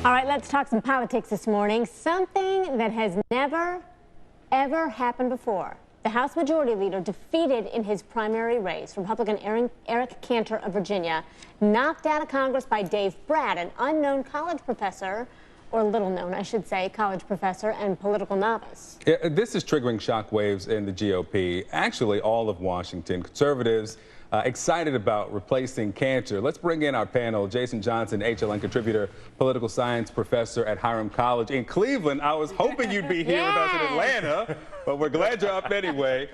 All right, let's talk some politics this morning. Something that has never, ever happened before. The House Majority Leader defeated in his primary race, Republican Eric Cantor of Virginia, knocked out of Congress by Dave Brat, an unknown college professor, or little known, I should say, college professor and political novice. Yeah, this is triggering shockwaves in the GOP, actually all of Washington. Conservatives excited about replacing Cantor. Let's bring in our panel. Jason Johnson, HLN contributor, political science professor at Hiram College in Cleveland. I was hoping you'd be here with us in Atlanta, but we're glad you're up anyway.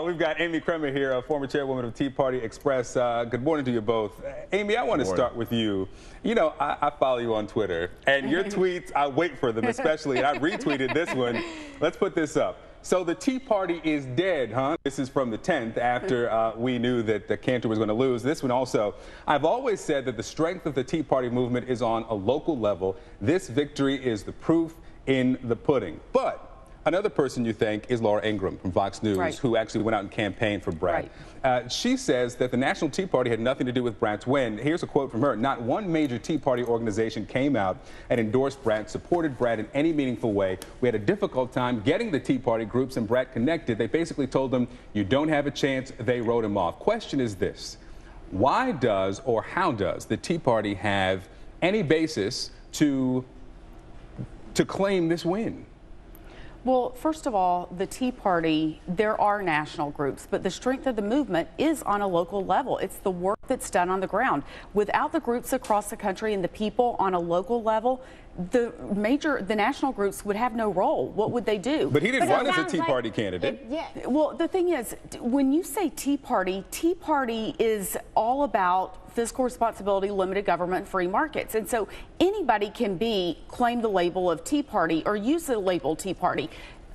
We've got Amy Kremer here, a former chairwoman of Tea Party Express. Good morning to you both. Amy, I want to start with you. You know, I follow you on Twitter, and your tweets, I wait for them especially, and I retweeted this one. Let's put this up. So the Tea Party is dead, huh? This is from the 10th after we knew that the Cantor was going to lose. This one also. I've always said that the strength of the Tea Party movement is on a local level. This victory is the proof in the pudding. But another person you thank is Laura Ingraham from Fox News, who actually went out and campaigned for Brat. She says that the National Tea Party had nothing to do with Brat's win. Here's a quote from her. Not one major Tea Party organization came out and endorsed Brat, supported Brat in any meaningful way. We had a difficult time getting the Tea Party groups and Brat connected. They basically told them, you don't have a chance. They wrote him off. Question is this. Why does or how does the Tea Party have any basis to claim this win? Well, first of all, the Tea Party, there are national groups, but the strength of the movement is on a local level. It's the work that's done on the ground. Without the groups across the country and the people on a local level, the national groups would have no role. What would they do? But he didn't run as a Tea Party candidate. Well, the thing is, when you say Tea Party is all about fiscal responsibility, limited government, free markets. And so anybody can claim the label of Tea Party or use the label Tea Party.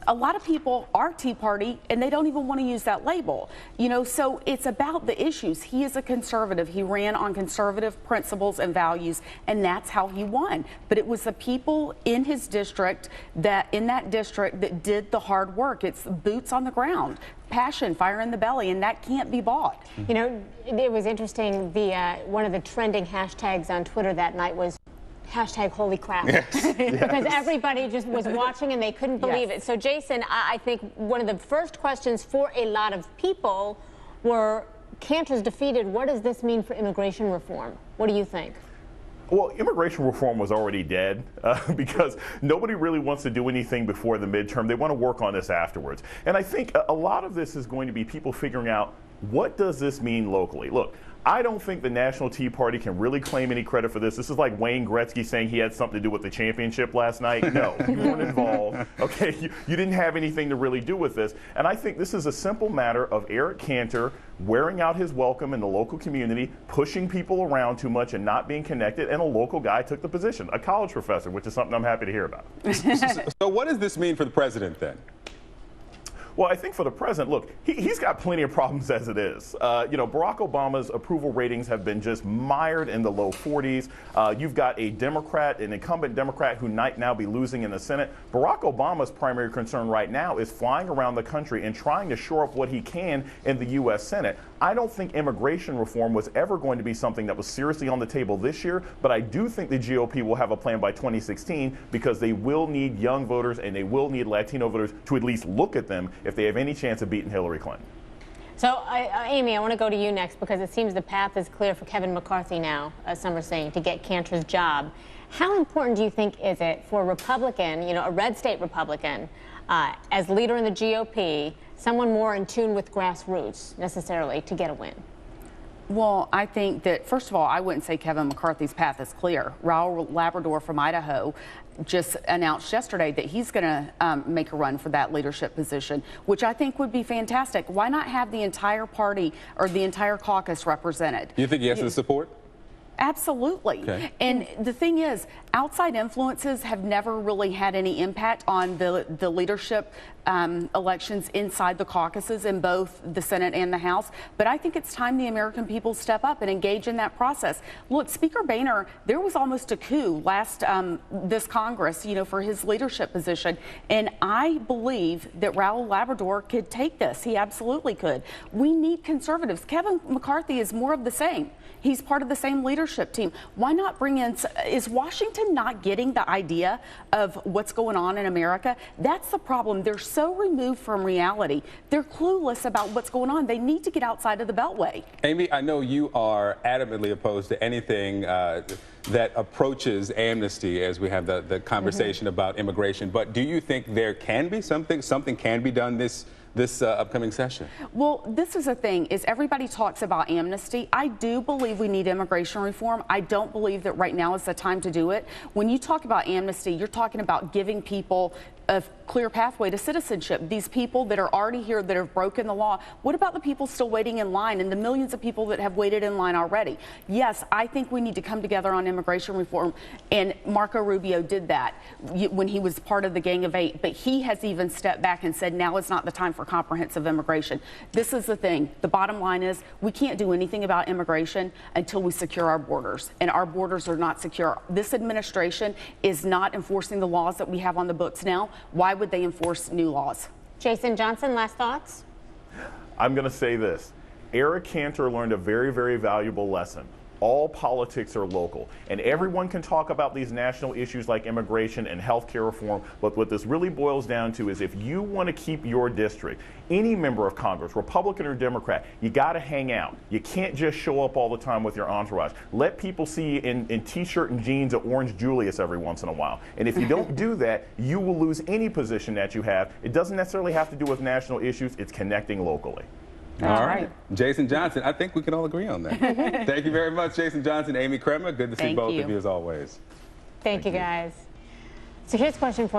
A lot of people are Tea Party and they don't even want to use that label. You know, so it's about the issues. He is a conservative. He ran on conservative principles and values, and that's how he won. But it was the people in his district that did the hard work. It's boots on the ground, passion, fire in the belly, and that can't be bought. You know, it was interesting. One of the trending hashtags on Twitter that night was hashtag holy crap. Because everybody just was watching and they couldn't believe it. So Jason, I think one of the first questions for a lot of people were, Cantor's defeated. What does this mean for immigration reform? What do you think? Well, immigration reform was already dead because nobody really wants to do anything before the midterm. They want to work on this afterwards. And I think a lot of this is going to be people figuring out, what does this mean locally? Look, I don't think the National Tea Party can really claim any credit for this. This is like Wayne Gretzky saying he had something to do with the championship last night. No, you weren't involved. Okay, you didn't have anything to really do with this. And I think this is a simple matter of Eric Cantor wearing out his welcome in the local community, pushing people around too much and not being connected, and a local guy took the position, a college professor, which is something I'm happy to hear about. So what does this mean for the president then? Well, I think for the president, look, he's got plenty of problems as it is. You know, Barack Obama's approval ratings have been just mired in the low 40s. You've got a Democrat, an incumbent Democrat who might now be losing in the Senate. Barack Obama's primary concern right now is flying around the country and trying to shore up what he can in the U.S. Senate. I don't think immigration reform was ever going to be something that was seriously on the table this year, but I do think the GOP will have a plan by 2016 because they will need young voters and they will need Latino voters to at least look at them if they have any chance of beating Hillary Clinton. So, Amy, I want to go to you next because it seems the path is clear for Kevin McCarthy now, as some are saying, to get Cantor's job. How important do you think is it for a Republican, you know, a red state Republican, as leader in the GOP, someone more in tune with grassroots necessarily to get a win? Well, I think that, first of all, I wouldn't say Kevin McCarthy's path is clear. Raul Labrador from Idaho just announced yesterday that he's going to make a run for that leadership position, which I think would be fantastic. Why not have the entire party or the entire caucus represented? You think he has the support? Absolutely. Okay. And the thing is, outside influences have never really had any impact on the leadership elections inside the caucuses in both the Senate and the House. But I think it's time the American people step up and engage in that process. Look, Speaker Boehner, there was almost a coup last this Congress, you know, for his leadership position. And I believe that Raul Labrador could take this. He absolutely could. We need conservatives. Kevin McCarthy is more of the same. He's part of the same leadership team. Why not bring in, is Washington not getting the idea of what's going on in America? That's the problem. They're so removed from reality. They're clueless about what's going on. They need to get outside of the Beltway. Amy, I know you are adamantly opposed to anything that approaches amnesty as we have the conversation about immigration, but do you think there can be something can be done this upcoming session? Well, this is the thing, is everybody talks about amnesty. I do believe we need immigration reform. I don't believe that right now is the time to do it. When you talk about amnesty, you're talking about giving people a clear pathway to citizenship. These people that are already here that have broken the law, what about the people still waiting in line and the millions of people that have waited in line already? Yes, I think we need to come together on immigration reform, and Marco Rubio did that when he was part of the Gang of Eight, but he has even stepped back and said now is not the time for comprehensive immigration. This is the thing. The bottom line is we can't do anything about immigration until we secure our borders, and our borders are not secure. This administration is not enforcing the laws that we have on the books now. Why would they enforce new laws? Jason Johnson, last thoughts? I'm going to say this. Eric Cantor learned a very, very valuable lesson. All politics are local, and everyone can talk about these national issues like immigration and healthcare reform, but what this really boils down to is if you want to keep your district, any member of Congress, Republican or Democrat, you got to hang out. You can't just show up all the time with your entourage. Let people see you in t-shirt and jeans at Orange Julius every once in a while. And if you don't do that, you will lose any position that you have. It doesn't necessarily have to do with national issues. It's connecting locally. All right. Jason Johnson, I think we can all agree on that. Thank you very much, Jason Johnson, Amy Kremer. Good to see both of you as always. Thank you, guys. So here's a question for